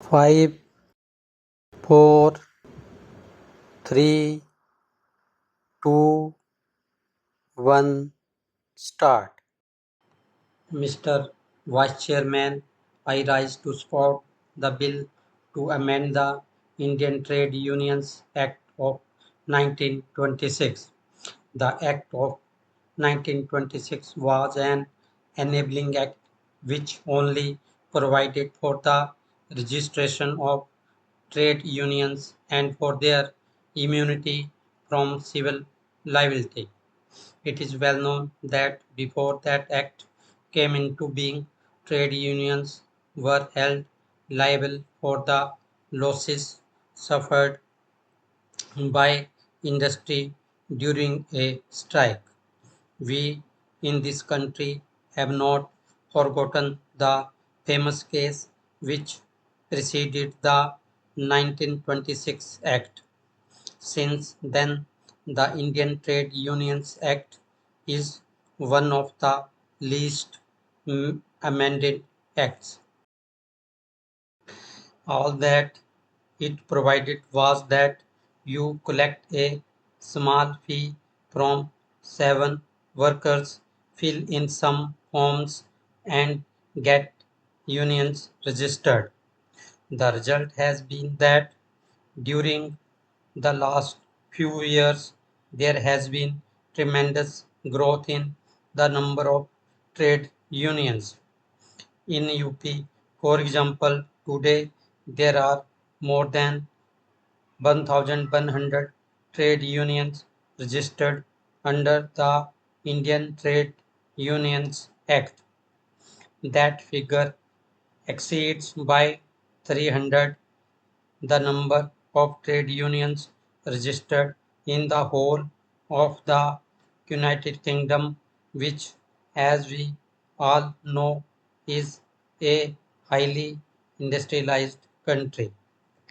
5, 4, 3, 2, 1, start. Mr. Vice Chairman, I rise to support the bill to amend the Indian Trade Unions Act of 1926. The Act of 1926 was an enabling act which only provided for the registration of trade unions and for their immunity from civil liability. It is well known that before that act came into being, trade unions were held liable for the losses suffered by industry during a strike. We in this country have not forgotten the famous case which preceded the 1926 Act. Since then, the Indian Trade Unions Act is one of the least amended acts. All that it provided was that you collect a small fee from 7 workers, fill in some forms, and get unions registered. The result has been that during the last few years, there has been tremendous growth in the number of trade unions in UP. For example, today there are more than 1,100 trade unions registered under the Indian Trade Unions Act. That figure exceeds by 300 the number of trade unions registered in the whole of the United Kingdom, which, as we all know, is a highly industrialized country.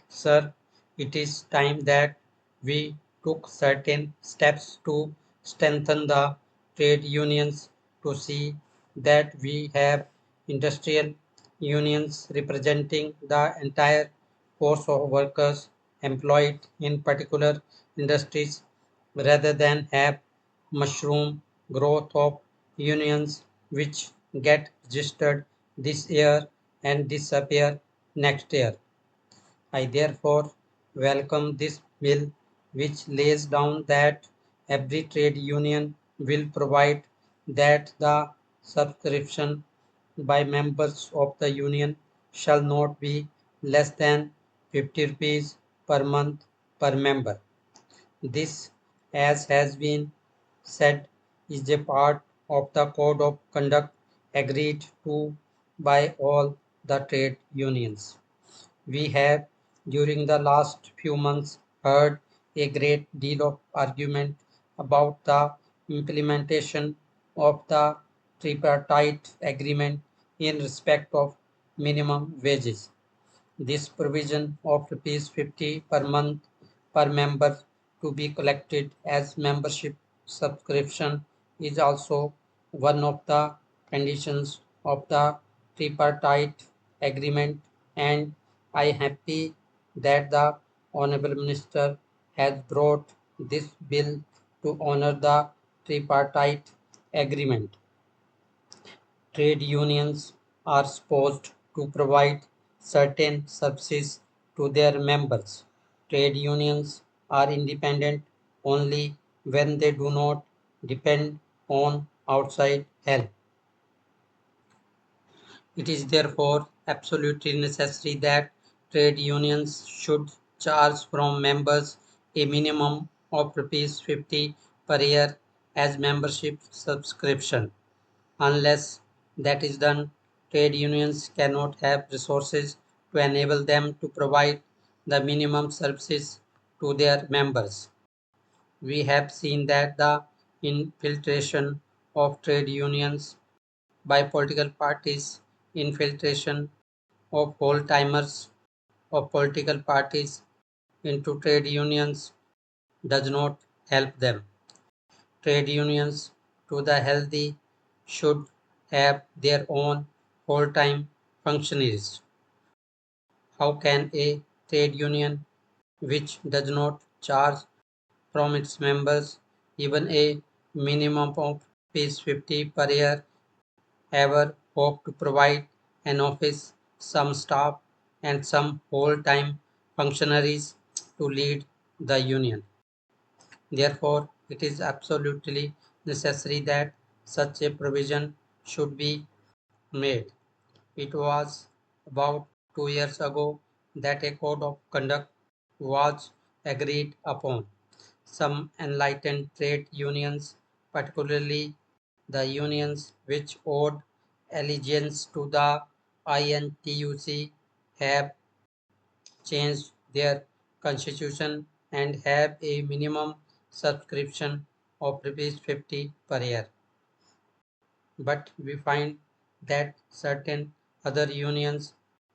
Sir, it is time that we took certain steps to strengthen the trade unions to see that we have industrial unions representing the entire force of workers employed in particular industries rather than have mushroom growth of unions which get registered this year and disappear next year. I therefore welcome this bill which lays down that every trade union will provide that the subscription by members of the union shall not be less than 50 rupees per month per member. This, as has been said, is a part of the code of conduct agreed to by all the trade unions. We have, during the last few months, heard a great deal of argument about the implementation of the tripartite agreement in respect of minimum wages. This provision of Rs 50 per month per member to be collected as membership subscription is also one of the conditions of the tripartite agreement, and I am happy that the Honorable Minister has brought this bill to honor the tripartite agreement. Trade unions are supposed to provide certain services to their members. Trade unions are independent only when they do not depend on outside help. It is therefore absolutely necessary that trade unions should charge from members a minimum of Rs 50 per year as membership subscription. Unless that is done, trade unions cannot have resources to enable them to provide the minimum services to their members. We have seen that the infiltration of trade unions by political parties, infiltration of whole timers of political parties into trade unions does not help them. Trade unions, to the healthy, should have their own full-time functionaries. How can a trade union which does not charge from its members even a minimum of Rs 50 per year ever hope to provide an office, some staff, and some whole-time functionaries to lead the union? Therefore, it is absolutely necessary that such a provision should be made. It was about 2 years ago that a code of conduct was agreed upon. Some enlightened trade unions, particularly the unions which owed allegiance to the INTUC, have changed their constitution and have a minimum subscription of Rs 50 per year. But we find that certain other unions,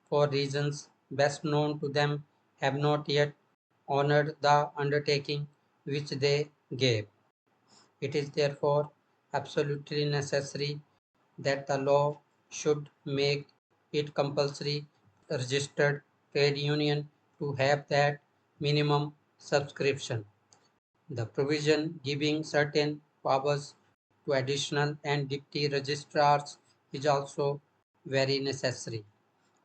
for reasons best known to them, have not yet honored the undertaking which they gave. It is therefore absolutely necessary that the law should make it compulsory for registered trade union to have that minimum subscription. The provision giving certain powers to additional and deputy registrars is also very necessary.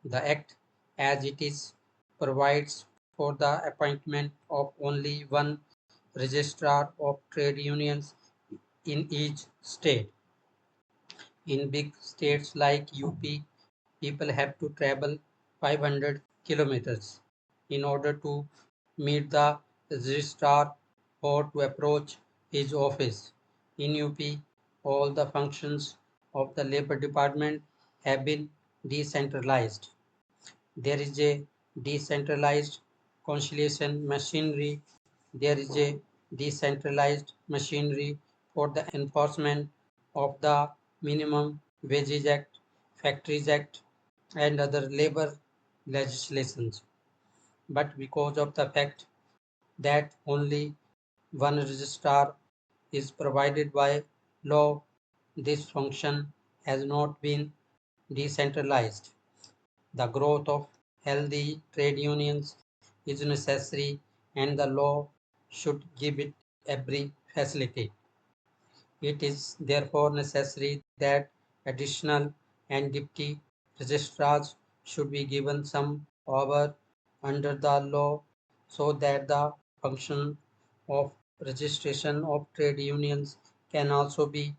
The Act, as it is, provides for the appointment of only one registrar of trade unions in each state. In big states like UP, people have to travel 500 kilometers in order to meet the registrar or to approach his office. In UP, all the functions of the Labor Department have been decentralized. There is a decentralized conciliation machinery. There is a decentralized machinery for the enforcement of the Minimum Wages Act, Factories Act, and other labor legislations. But because of the fact that only one registrar is provided by law, this function has not been decentralized. The growth of healthy trade unions is necessary and the law should give it every facility. It is therefore necessary that additional and deputy registrars should be given some power under the law so that the function of registration of trade unions can also be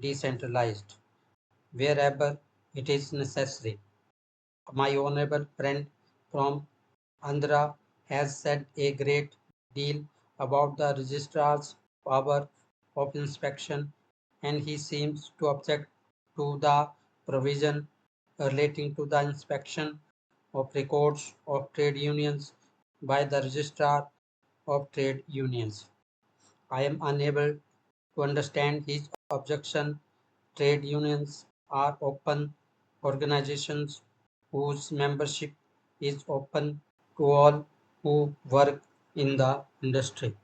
decentralized wherever it is necessary. My honorable friend from Andhra has said a great deal about the registrar's power of inspection, and he seems to object to the provision relating to the inspection of records of trade unions by the registrar of trade unions. I am unable to understand his objection. Trade unions are open organizations whose membership is open to all who work in the industry.